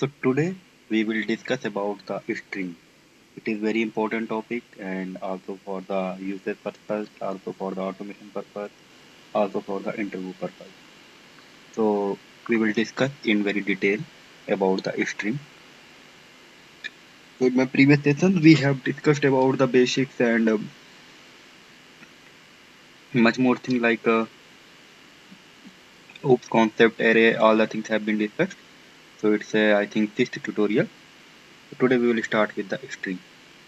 So today we will discuss about the string. It is very important topic and also for the usage purpose, also for the automation purpose, also for the interview purpose. So we will discuss in very detail about the string. So in my previous session we have discussed about the basics and much more thing like OOPS concept array, all the things have been discussed. So it's I think sixth tutorial. Today we will start with the string.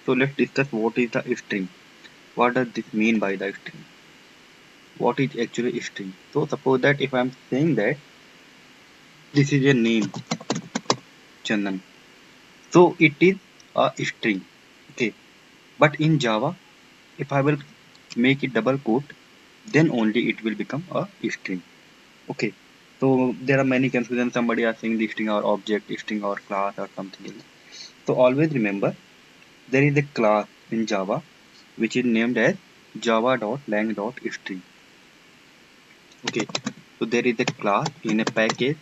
So let's discuss what is the string. What does this mean by the string? What is actually string? So suppose that if I am saying that this is a name Chandan, so it is a string. Okay, but in Java, if I will make it double quote, then only it will become a string. Okay, so there are many confusion. Somebody are saying the string or object, string or class or something else. So always remember there is a class in Java which is named as java.lang.string. Okay, so there is a class in a package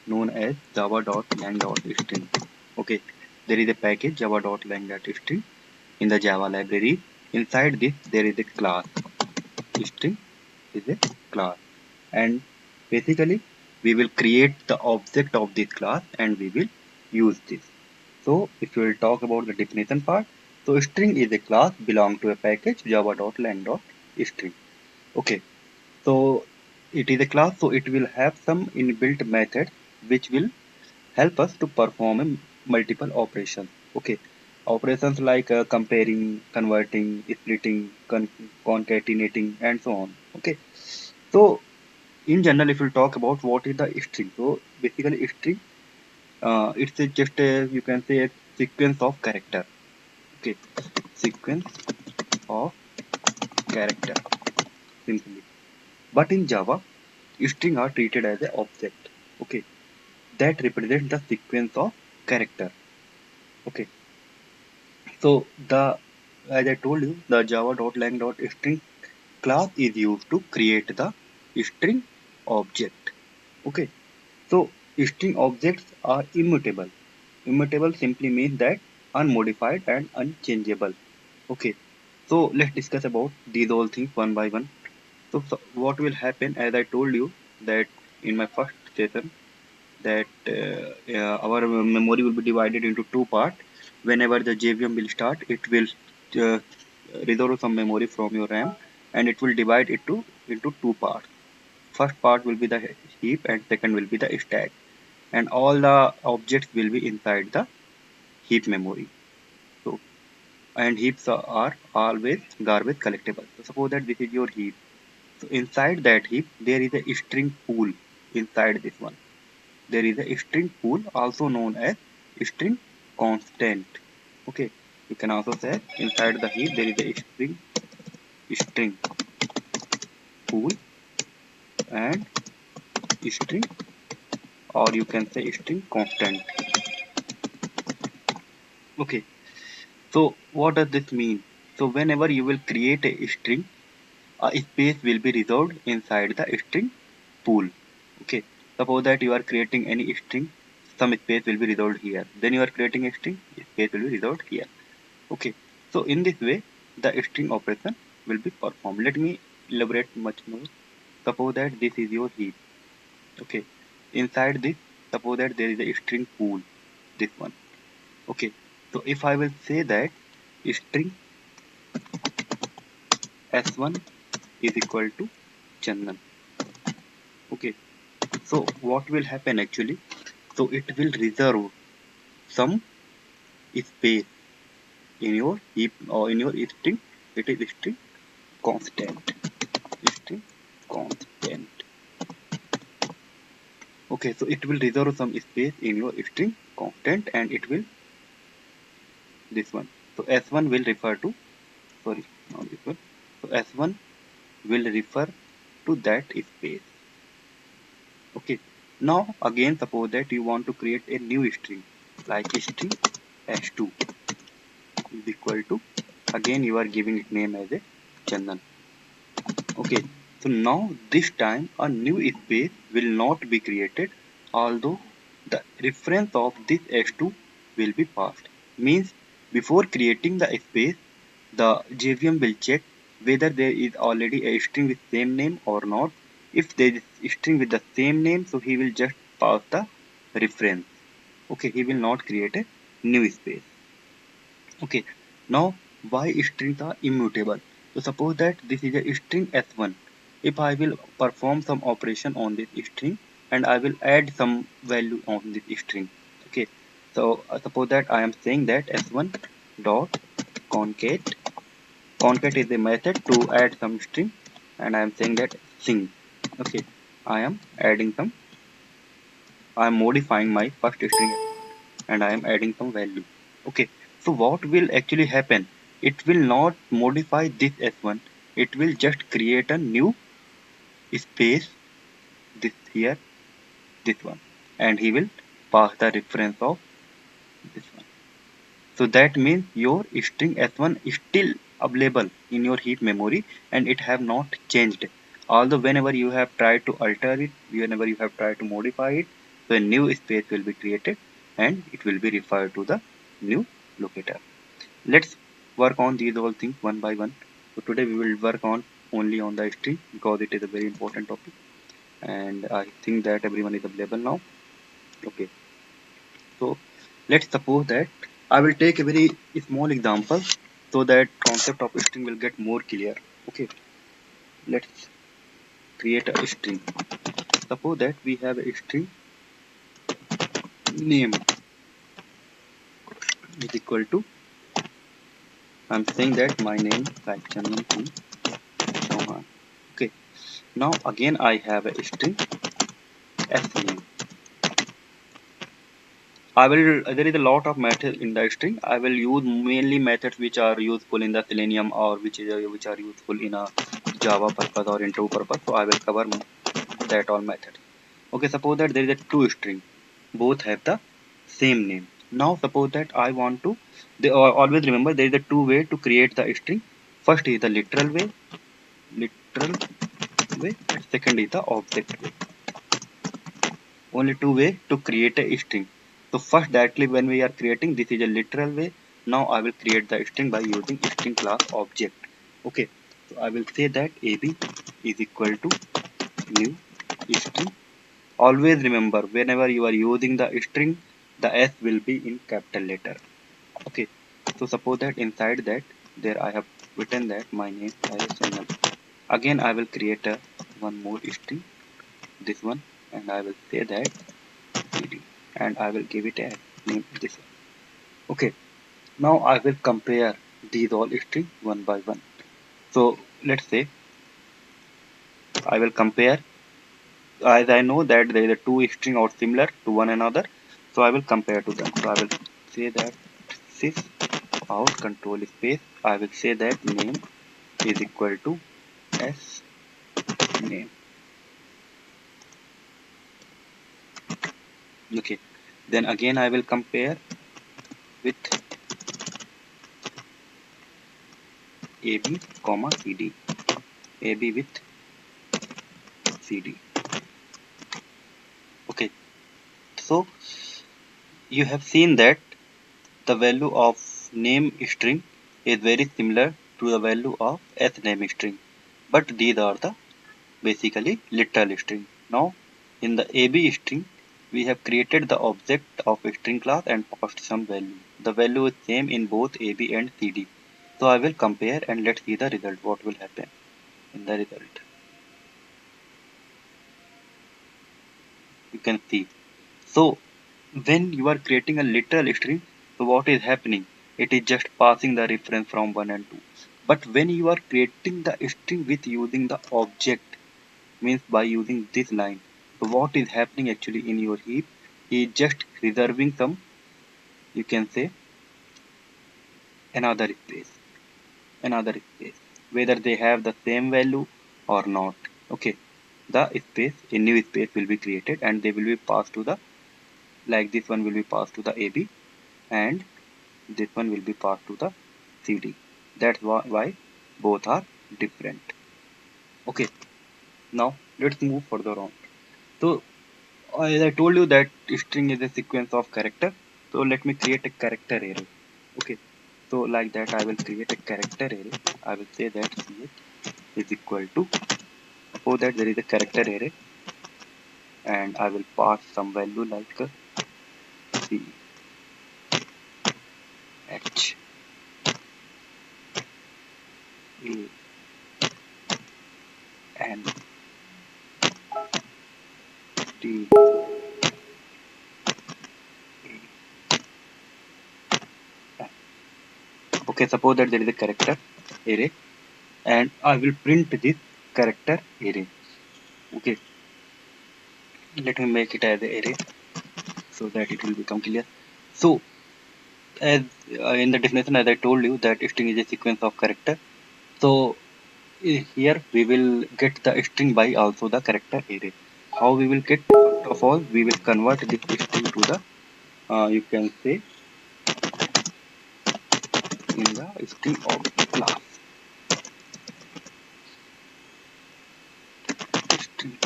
known as java.lang.string. Okay, there is a package java.lang.string in the Java library. Inside this, there is a class. String is a class, and basically, we will create the object of this class and we will use this. So, if we will talk about the definition part, so string is a class belong to a package java.lang.string. Okay, so it is a class, so it will have some inbuilt method which will help us to perform a multiple operations. Okay, operations like comparing, converting, splitting, concatenating, and so on. Okay, so in general, if you talk about what is the string, so basically string, it's just a, you can say, a sequence of character. Okay, sequence of character simply. But in Java, string are treated as an object. Okay, that represent the sequence of character. Okay, so the as I told you, the java.lang.string class is used to create the string object. Okay, so string objects are immutable. Immutable simply means that unmodified and unchangeable. Okay, so let's discuss about these all things one by one. So what will happen, as I told you that in my first session, that our memory will be divided into two parts. Whenever the JVM will start, it will uh, resolve some memory from your RAM and it will divide it into two parts. First part will be the heap and second will be the stack. And all the objects will be inside the heap memory. So and heaps are always garbage collectible. So suppose that this is your heap. So inside that heap there is a string pool inside this one. There is a string pool also known as string constant. Okay, you can also say inside the heap there is a string pool and string, or you can say string constant. Okay, so what does this mean? So whenever you will create a string, a space will be reserved inside the string pool. Okay, suppose that you are creating any string, some space will be reserved here. Then you are creating a string, space will be reserved here. Okay, so in this way, the string operation will be performed. Let me elaborate much more. Suppose that this is your heap. Okay, inside this, suppose that there is a string pool, this one. Okay, so if I will say that string s1 is equal to Chandan. Okay, so what will happen actually? So it will reserve some space in your heap or in your string. It is string constant. String constant. Okay, so it will reserve some space in your string constant and it will this one. So S1 will refer to, sorry, not this one. So S1 will refer to that space. Okay, now again suppose that you want to create a new string like string S2 is equal to, again you are giving it name as a Chandan. Okay, so now this time a new space will not be created, although the reference of this h2 will be passed. Means before creating the space, the JVM will check whether there is already a string with same name or not. If there is a string with the same name, so he will just pass the reference. Okay, he will not create a new space. Okay, now why strings are immutable? So suppose that this is a string s1. If I will perform some operation on this string and I will add some value on this string. Okay, so suppose that I am saying that s1 dot concat. Concat is a method to add some string, and I am saying that sing. Okay, I am adding some. I am modifying my first string and I am adding some value. Okay, so what will actually happen? It will not modify this s1. It will just create a new space, this here, this one, and he will pass the reference of this one. So that means your string s1 is still available in your heap memory and it have not changed. Although whenever you have tried to alter it, whenever you have tried to modify it, so a new space will be created and it will be referred to the new locator. Let's work on these all things one by one. So today we will work on only on the string because it is a very important topic and I think that everyone is available now. Okay, so let's suppose that I will take a very small example so that concept of string will get more clear. Okay, let's create a string. Suppose that we have a string name is equal to, I'm saying that my name like Chandan Singh Chauhan. Okay, now again I have a string s name. I will. There is a lot of methods in the string. I will use mainly methods which are useful in the Selenium or which are useful in a Java purpose or into purpose. So I will cover that all methods. Okay, suppose that there is a two string, both have the same name. Now suppose that I want to. Always remember there is a two way to create the string. First is the literal way. And second is the object way. Only two way to create a string. So first directly when we are creating, this is a literal way. Now I will create the string by using string class object. Okay, so I will say that ab is equal to new string. Always remember whenever you are using the string, the s will be in capital letter. Okay, so suppose that inside that there I have written that my name is channel. Again I will create a one more string, this one, and I will say that cd and I will give it a name this one. Okay, now I will compare these all strings one by one. So let's say I will compare, as I know that there is a two string or similar to one another, so I will compare to them. So I will say that sys out control space, I will say that name is equal to s name. Okay, then again I will compare with ab comma cd, ab with cd. Okay, so you have seen that the value of name string is very similar to the value of sname string, but these are the basically literal string. Now in the ab string we have created the object of a string class and passed some value. The value is same in both ab and cd. So I will compare and let's see the result, what will happen in the result. You can see. So when you are creating a literal string, so what is happening? It is just passing the reference from 1 and 2. But when you are creating the string with using the object, means by using this line, so what is happening actually in your heap is just reserving some, you can say, another space, another space, whether they have the same value or not. Okay, the space, a new space will be created and they will be passed to the, like this one will be passed to the AB and this one will be passed to the CD. That's why both are different. Okay, now let's move further on. So As I told you that string is a sequence of character. So let me create a character array. Okay. So like that I will create a character array. I will say that ch is equal to, suppose that there is a character array and I will pass some value like c h a n t a. Okay, suppose that there is a character array and I will print this character array. Okay, let me make it as an array so that it will become clear. So as in the definition, as I told you that string is a sequence of character. So here we will get the string by also the character array. How we will get? First of all, we will convert this string to the you can say in the string of class string.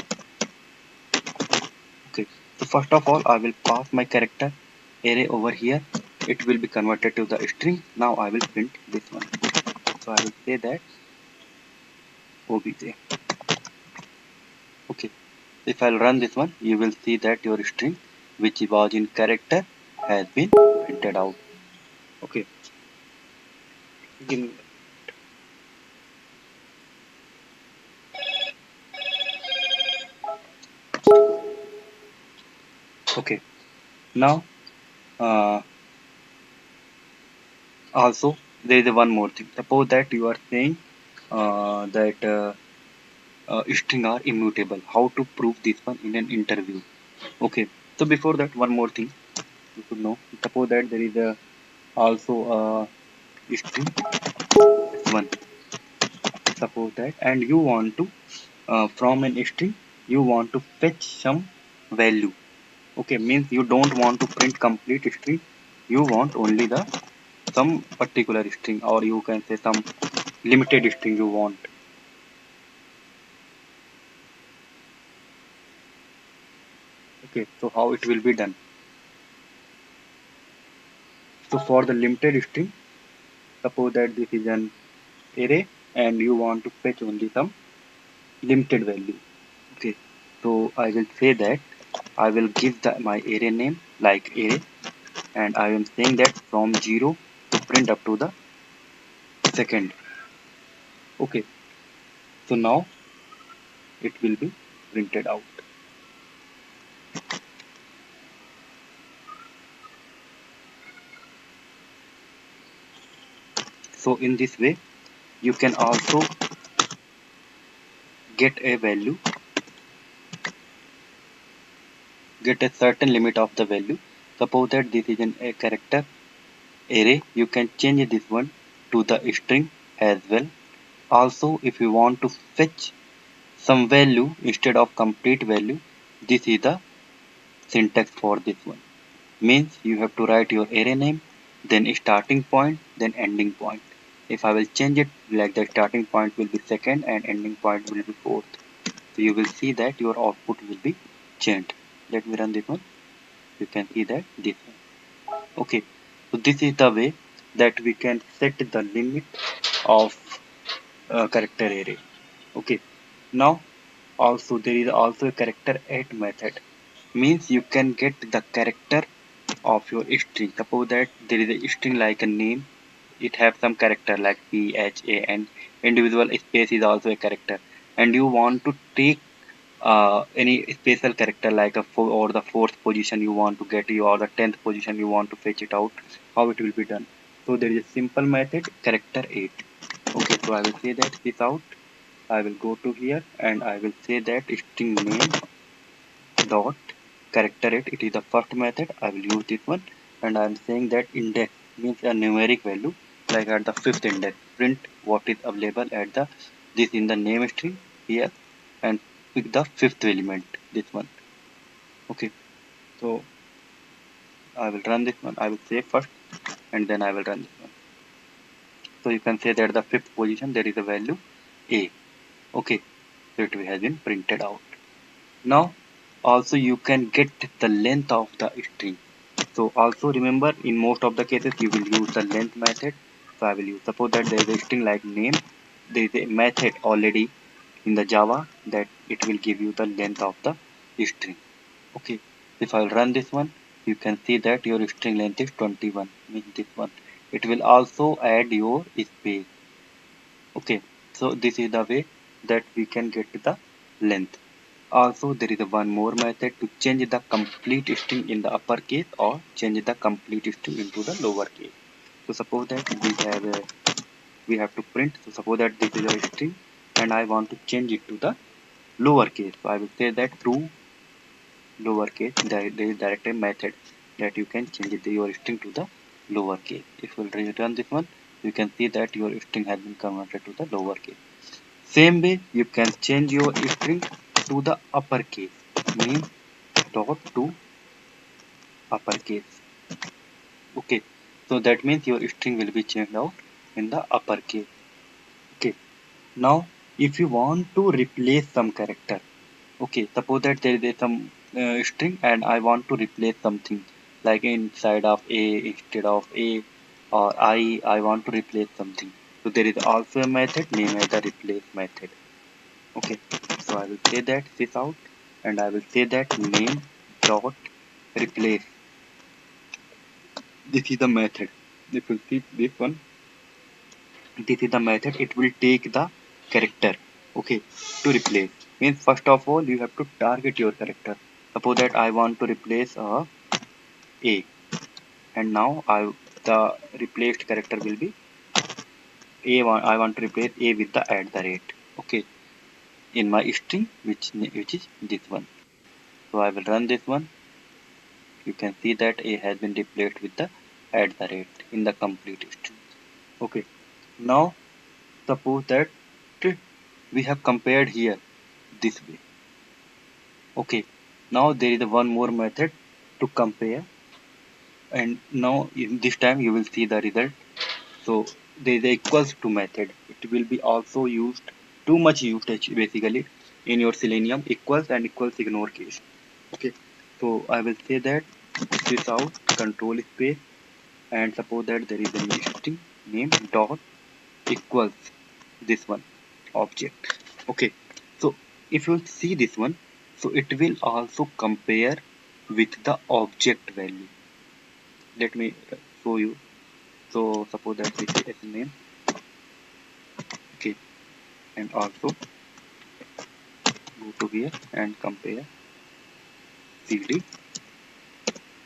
Okay. So first of all, I will pass my character array over here. It will be converted to the string. Now I will print this one. So I will say that obj. Okay. If I'll run this one, you will see that your string, which was in character, has been printed out. Okay. Give me- Okay. Now, also there is one more thing. Suppose that you are saying that string are immutable. How to prove this one in an interview? Okay. So before that, one more thing you should know. Suppose that there is a also a string one. Suppose that, and you want to from an string you want to fetch some value. Okay, means you don't want to print complete string. You want only the some particular string, or you can say some limited string you want. Okay, so how it will be done? So for the limited string, suppose that this is an array and you want to fetch only some limited value. Okay, so I will say that I will give my array name like array, and I am saying that from 0 to print up to the second. Okay, so now it will be printed out. So in this way you can also get a value, get a certain limit of the value. Suppose that this is a character array, you can change this one to the string as well. Also, if you want to fetch some value instead of complete value, this is the syntax for this one. Means you have to write your array name, then starting point, then ending point. If I will change it like the starting point will be second and ending point will be fourth, so you will see that your output will be changed. Let me run this one. You can see that this one. Okay, so this is the way that we can set the limit of character array. Okay, now also there is also a character at method. Means you can get the character of your string. Suppose that there is a string like a name, it have some character like P, H, A, and individual space is also a character, and you want to take any special character like a four, or the fourth position you want to get, you or the 10th position you want to fetch it out. How it will be done? So there is a simple method character 8. Okay, so I will say that this out. I will go to here and I will say that string name dot character 8. It is the first method. I will use this one, and I am saying that index means a numeric value like at the fifth index. Print what is available at the this in the name string here, and pick the fifth element. This one. Okay. So I will run this one. I will save first, and then I will run this one. So you can say that the fifth position there is a value a. Okay. So it has been printed out. Now also you can get the length of the string. So also remember, in most of the cases you will use the length method. So I will use, suppose that there is a string like name, there is a method already in the Java that it will give you the length of the string. Okay, if I'll run this one, you can see that your string length is 21, means this one. It will also add your space. Okay, so this is the way that we can get the length. Also, there is a one more method to change the complete string in the uppercase or change the complete string into the lowercase. So suppose that we have to print. So suppose that this is a string and I want to change it to the lowercase. So I will say that through lowercase, there is direct a method that you can change your string to the lowercase. If we'll return this one, you can see that your string has been converted to the lowercase. Same way, you can change your string to the uppercase, name dot to uppercase. Okay, so that means your string will be changed out in the uppercase. Okay, now if you want to replace some character, okay, suppose that there is some string and I want to replace something like inside of A instead of A, or I want to replace something. So there is also a method named as the replace method. Okay, so I will say that this out and I will say that name dot replace. This is the method. If you see this one, this is the method. It will take the character, okay, to replace. Means first of all you have to target your character. Suppose that I want to replace A, and now the replaced character will be I want to replace A with the at the rate. Okay, in my string, which is this one. So I will run this one. You can see that A has been replaced with the at the rate in the complete string. Okay, now suppose that we have compared here this way. Okay, now there is a one more method to compare, and now in this time you will see the result. So there is a equals to method. It will be also used, too much usage basically in your Selenium. Equals and equals ignore case. Okay, so I will say that this out control space, and suppose that there is a string name dot equals this one object. Okay, so if you see this one, so it will also compare with the object value. Let me show you. So suppose that this is name. Okay, and also go to here and compare cd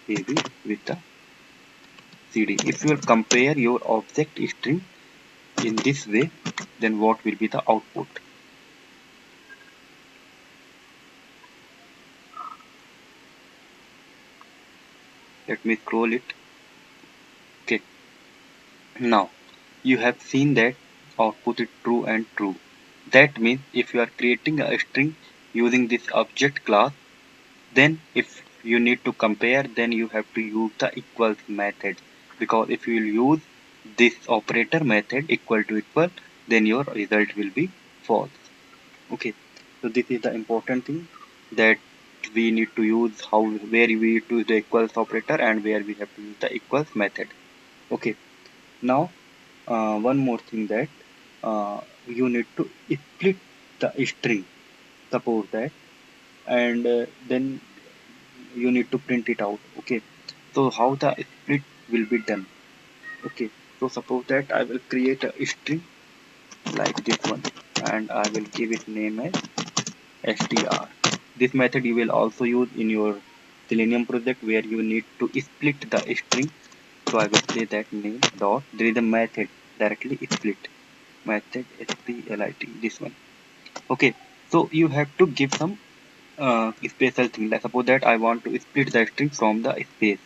ab with the cd. If you will compare your object string in this way, then what will be the output? Let me scroll it. Okay, now you have seen that output is true and true. That means if you are creating a string using this object class, then if you need to compare, then you have to use the equals method, because if you will use this operator method equal to equal, then your result will be false. Okay, so this is the important thing, that we need to use how, where we need to use the equals operator and where we have to use the equals method. Okay, now one more thing, that you need to split the string, suppose that, and then you need to print it out. Okay, so how the split will be done? Okay, so suppose that I will create a string like this one, and I will give it name as str. This method you will also use in your Selenium project, where you need to split the string. So I will say that name dot, there is a method directly split method split, this one. Okay, so you have to give some special thing, like suppose that I want to split the string from the space,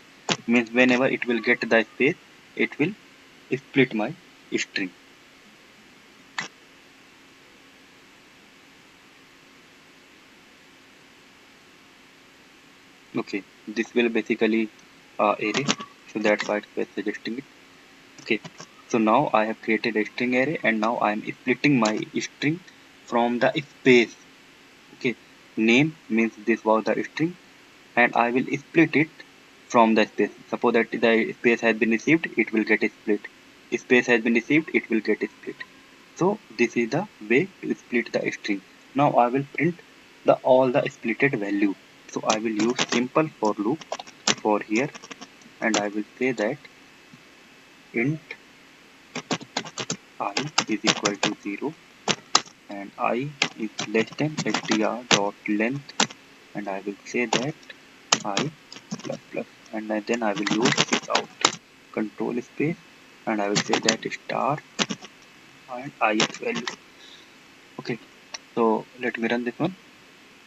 means whenever it will get the space, it will split my string. Okay, this will basically array, so that's why it's suggesting it. Okay, so now I have created a string array, and now I am splitting my string from the space. Okay, name means this was the string, and I will split it from the space. Suppose that the space has been received, it will get split. Space has been received, it will get split. So this is the way to split the string. Now I will print the all the splitted value. So I will use simple for loop for here, and I will say that int I is equal to 0 and I is less than str dot length, and I will say that I plus plus, and then I will use this out control space, and I will say that star and ith value. Okay, so let me run this one.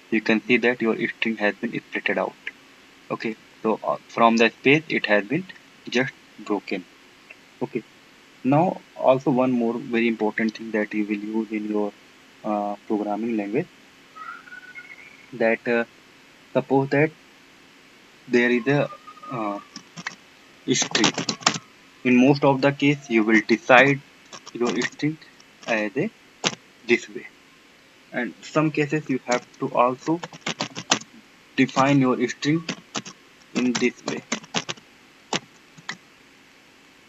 You can see that your string has been splitted out. Okay, so from the space it has been just broken. Okay, now also one more very important thing that you will use in your programming language, that suppose that there is a string. In most of the case you will decide your string as a this way, and some cases you have to also define your string in this way.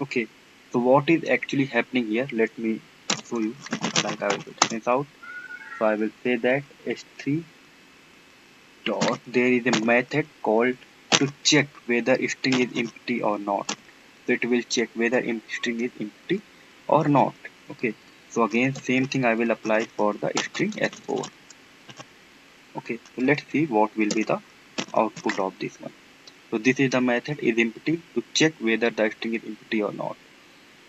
Okay, so what is actually happening here, let me show you. Like I will put this out, so I will say that s3 dot there is a method called to check whether string is empty or not. So it will check whether string is empty or not. Okay, so again same thing I will apply for the string s4. Okay, so let's see what will be the output of this one. So this is the method is empty to check whether the string is empty or not.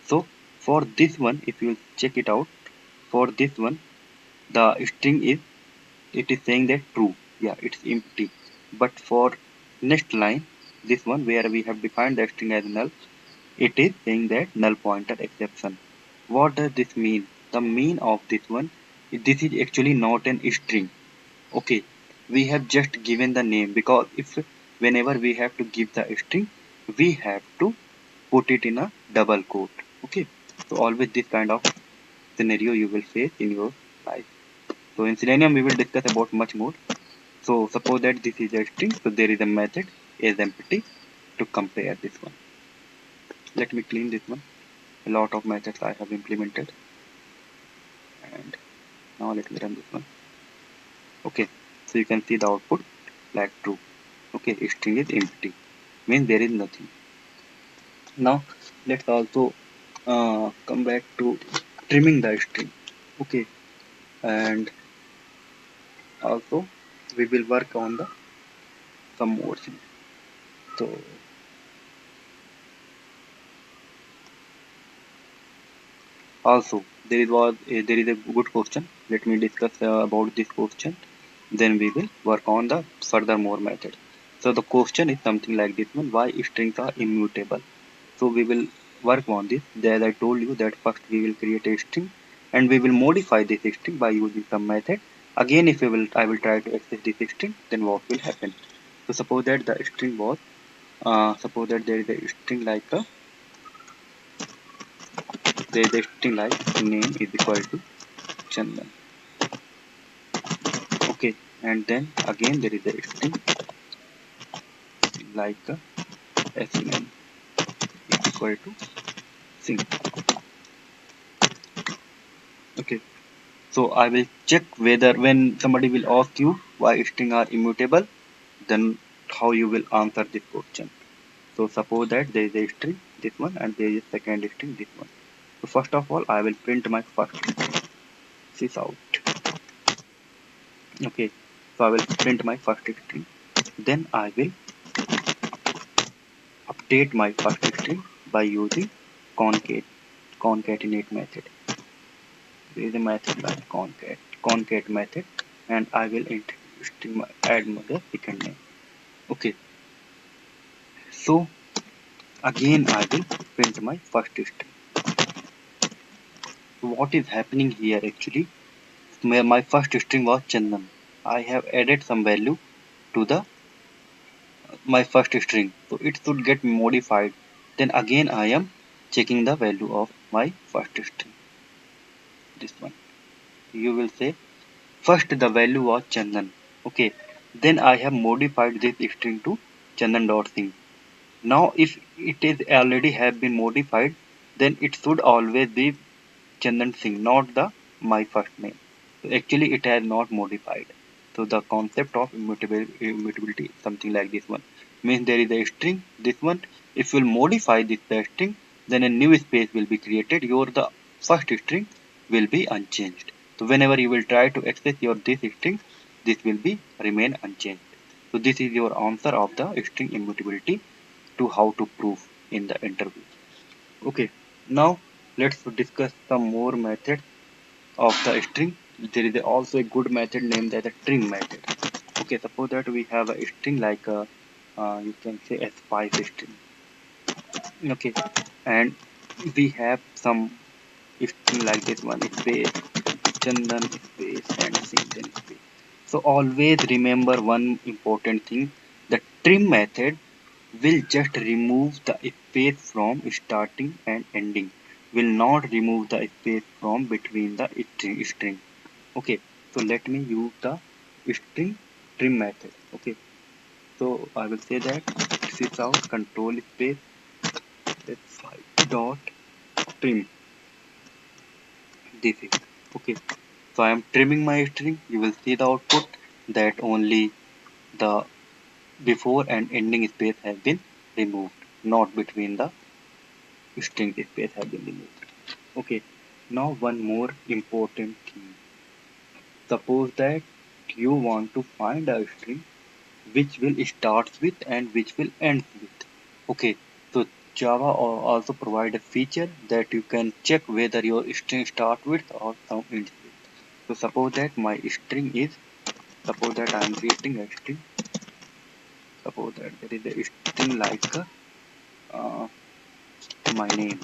So for this one, if you check it out, for this one the string is, it is saying that true, yeah, it's empty. But for next line, this one where we have defined the string as null, it is saying that null pointer exception. What does this mean? The mean of this one, this is actually not an string. Okay, we have just given the name, because if whenever we have to give the string, we have to put it in a double quote. Okay, so always this kind of scenario you will face in your life. So in Selenium we will discuss about much more. So suppose that this is a string, so there is a method is empty to compare this one. Let me clean this one. A lot of methods I have implemented, and now let me run this one. Okay, so you can see the output like true. Okay, string is empty, means there is nothing. Now let's also come back to trimming the string. Okay, and also we will work on the some more things. So also there is a good question. Let me discuss about this question, then we will work on the further more method. So the question is something like this one: why strings are immutable? So we will work on this. As I told you that first we will create a string and we will modify this string by using some method. Again, if I will try to access this string, then what will happen? So suppose that the string was suppose that there is a string like there is a string like name is equal to Chandan. Okay, and then again there is a string like SNN is equal to Sing. Okay, so I will check whether when somebody will ask you why string are immutable, then how you will answer this question. So suppose that there is a string this one and there is a second string this one. So first of all I will print my first string. This out. Okay, so I will print my first string. Then I will update my first string by using concatenate method. There is a method like concat method, and I will add the second name. Okay, so again I will print my first string. So what is happening here actually? My first string was Chandan. I have added some value to the my first string, so it should get modified. Then again I am checking the value of my first string. This one. You will say first the value was Chandan. Okay, then I have modified this string to Chandan.singh. Now if it is already have been modified, then it should always be Chandan Singh, not the my first name. So actually it has not modified. So the concept of immutability is something like this one. Means there is a string, this one. If you will modify this string, then a new space will be created. Your the first string will be unchanged. So whenever you will try to access your this string, this will be remain unchanged. So this is your answer of the string immutability to how to prove in the interview. Okay, now let's discuss some more methods of the string. There is also a good method named as a trim method. Okay, suppose that we have a string like a, you can say a spice string. Okay, and we have some string like this one, space Chandan space and Singh space. So always remember one important thing: the trim method will just remove the space from starting and ending, will not remove the space from between the string. Okay, so let me use the string trim method. Okay, so I will say that this is our control space f5 dot trim. This is okay. So I am trimming my string. You will see the output that only the before and ending space has been removed, not between the string space has been removed. Okay, now one more important thing. Suppose that you want to find a string which will start with and which will end with. Okay, so Java also provide a feature that you can check whether your string start with or some ends with. So suppose that I am creating a string. Suppose that there is a string like uh, my name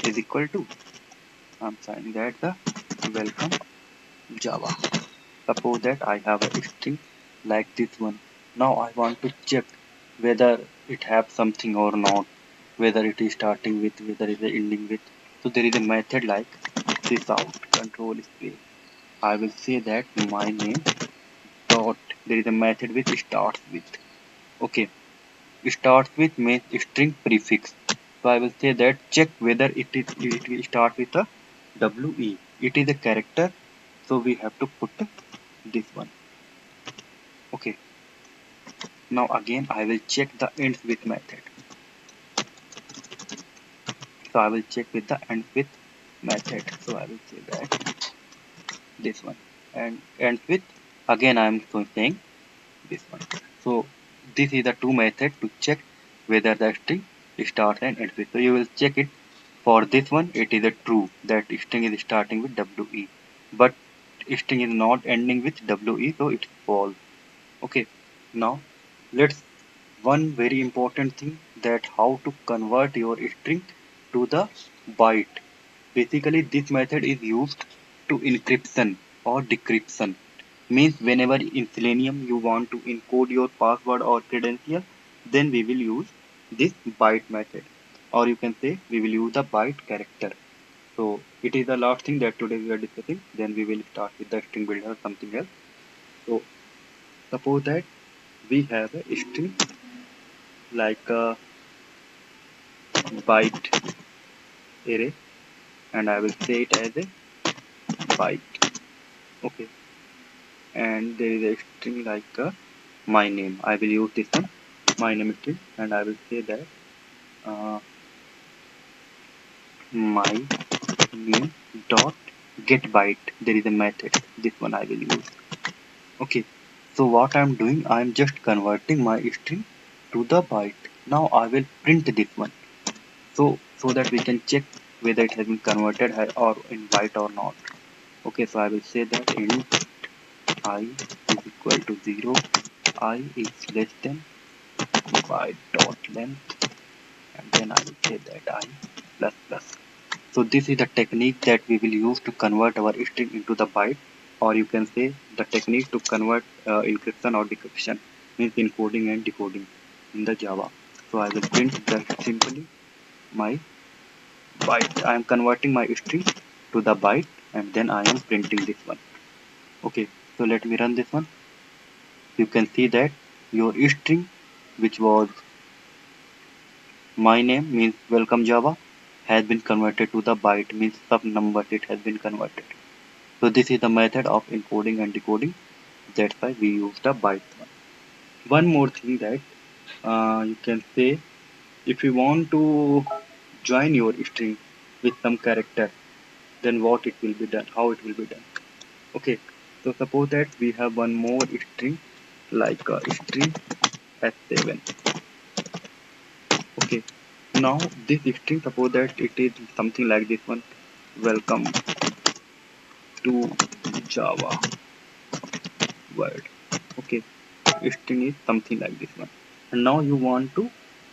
is equal to, I'm saying that the welcome Java. Suppose that I have a string like this one. Now I want to check whether it have something or not, whether it is starting with, whether it is ending with. So there is a method like this out control space. I will say that my name dot, there is a method which starts with. Okay, starts with means string prefix. So I will say that check whether it will start with a WE. It is a character, so we have to put this one. Okay. Now again I will check the ends with method. So I will check with the ends with method. So I will say that this one and ends with, again I am saying this one. So this is the two method to check whether the string starts and ends with. So you will check it. For this one it is a true that string is starting with WE, but string is not ending with WE, so it's false. Okay, now let's one very important thing, that how to convert your string to the byte. Basically this method is used to encryption or decryption. Means whenever in Selenium you want to encode your password or credential, then we will use this byte method, or you can say we will use the byte character. So it is the last thing that today we are discussing. Then we will start with the string builder or something else. So suppose that we have a string like a byte array, and I will say it as a byte. Okay, and there is a string like my name. I will use this one, my name string, and I will say that uh, my name dot get byte. There is a method. This one I will use. Okay, so what I'm doing, I'm just converting my string to the byte. Now I will print this one. So that we can check whether it has been converted or in byte or not. Okay, so I will say that int I is equal to 0, I is less than byte dot length, and then I will say that I plus plus. So this is the technique that we will use to convert our string into the byte, or you can say the technique to convert encryption or decryption, means encoding and decoding in the Java. So I will print that simply my byte. I am converting my string to the byte, and then I am printing this one. Okay, so let me run this one. you can see that your string, which was my name means welcome Java, has been converted to the byte means some number it has been converted. So this is the method of encoding and decoding. That's why we use the byte one. One more thing that you can say, if you want to join your string with some character, then what it will be done, how it will be done. Okay, so suppose that we have one more string like string s7. Okay, now this string, suppose that it is something like this one, welcome to Java world. Okay, string is something like this one, and now you want to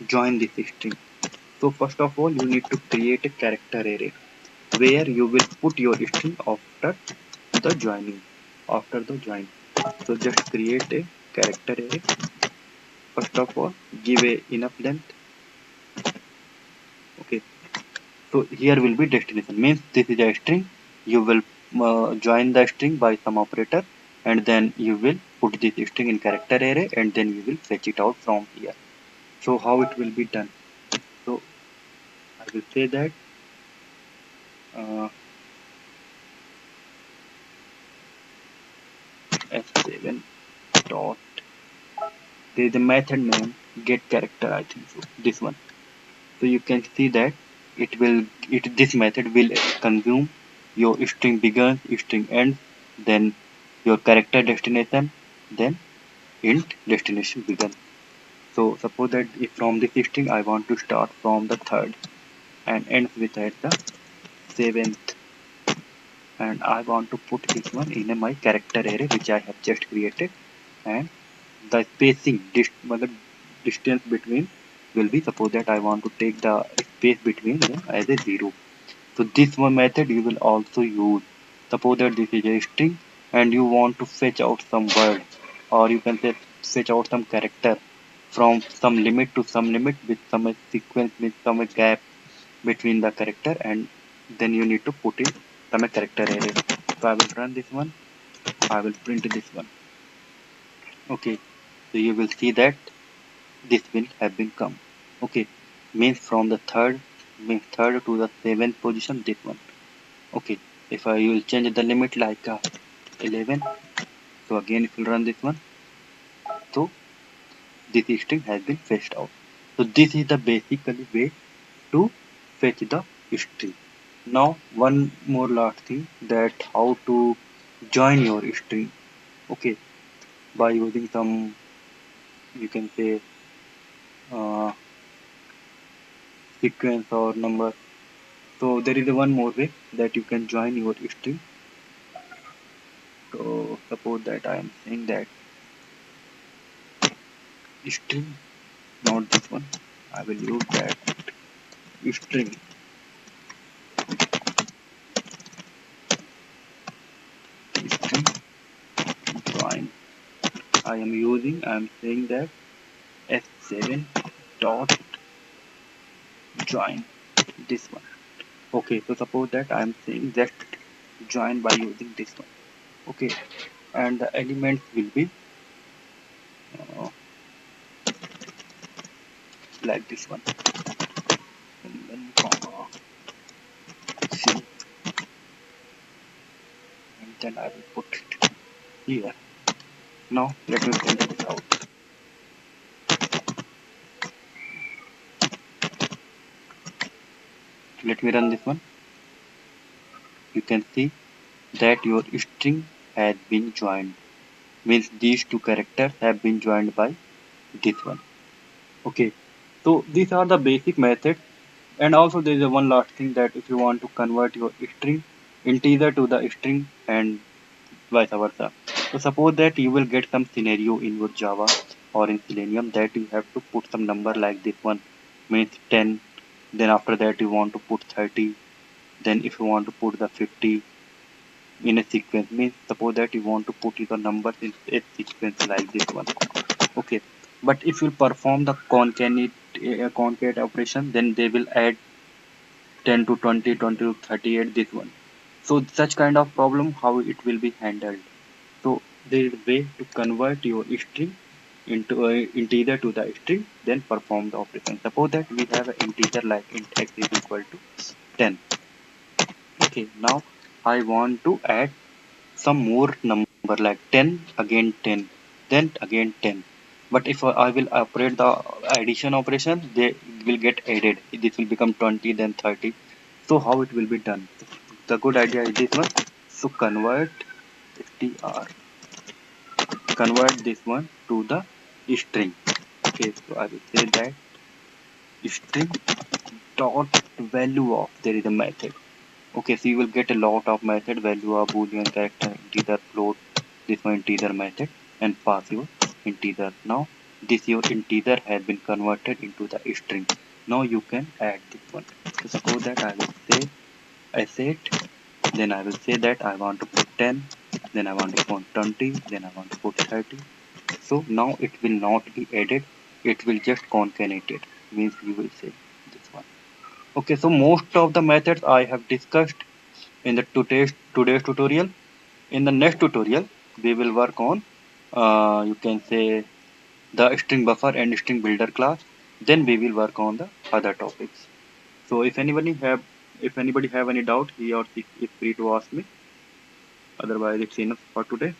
join this string. So first of all, you need to create a character array where you will put your string after the joining, after the join. So just create a character array. First of all, give a enough length. Okay, so here will be destination, means this is a string. You will join the string by some operator, and then you will put this string in character array, and then you will fetch it out from here. So how it will be done? So I will say that uh, s7 dot, there is a method name get character, I think so, this one. So you can see that this method will consume your string begins, string ends, then your character destination, then int destination begin. So suppose that if from this string I want to start from the third and ends with at the seventh, and I want to put this one in my character array which I have just created, and the spacing distance between will be, suppose that I want to take the space between them as a 0. So this one method you will also use. Suppose that this is a string and you want to fetch out some word, or you can say fetch out some character from some limit to some limit with some sequence, with some gap between the character, and then you need to put in some character array. So I will run this one. I will print this one. Okay. So you will see that this will have been come. Okay. Means from the third to the seventh position, this one. Okay, if I will change the limit like 11, so again if you run this one, so this string has been fetched out. So this is the basically way to fetch the string. Now one more last thing, that how to join your string. Okay, by using some, you can say uh, sequence or number. So there is a one more way that you can join your string. So suppose that I am saying that string, not this one, I will use that string string join. I am saying that s7 dot join, this one. Okay, so suppose that I am saying just join by using this one. Okay, and the elements will be uh, like this one, and then comma C, and then I will put it here. Now let me print this out. Let me run this one. You can see that your string has been joined, means these two characters have been joined by this one. Okay, so these are the basic methods, and also there is a one last thing, that if you want to convert your string integer to the string and vice versa. So suppose that you will get some scenario in your Java or in Selenium that you have to put some number like this one, means 10, then after that you want to put 30, then if you want to put the 50 in a sequence, means suppose that you want to put the numbers in a sequence like this one. Okay, but if you perform the concat operation, then they will add 10 to 20, 20 to 38, this one. So such kind of problem, how it will be handled. So there is a way to convert your string into a integer to the string, then perform the operation. Suppose that we have an integer like int x is equal to 10. Okay, now I want to add some more number like 10 again 10 then again 10. But if I will operate the addition operation, they will get added. This will become 20 then 30. So how it will be done? The good idea is this one. So convert this one to the string. Okay, so I will say that string dot value of, there is a method. Okay, so you will get a lot of method, value of boolean, character, integer, float, this one integer method, and pass your integer. Now this your integer has been converted into the string. Now you can add this one. So suppose that I will say asset, then I will say that I want to put 10, then I want to put 20, then I want to put 30. So now it will not be added, it will just concatenate it, means you will say this one. Okay, so most of the methods I have discussed in the today's tutorial. In the next tutorial, we will work on you can say the string buffer and string builder class. Then we will work on the other topics. So if anybody have any doubt, he or she is free to ask me. Otherwise, it's enough for today.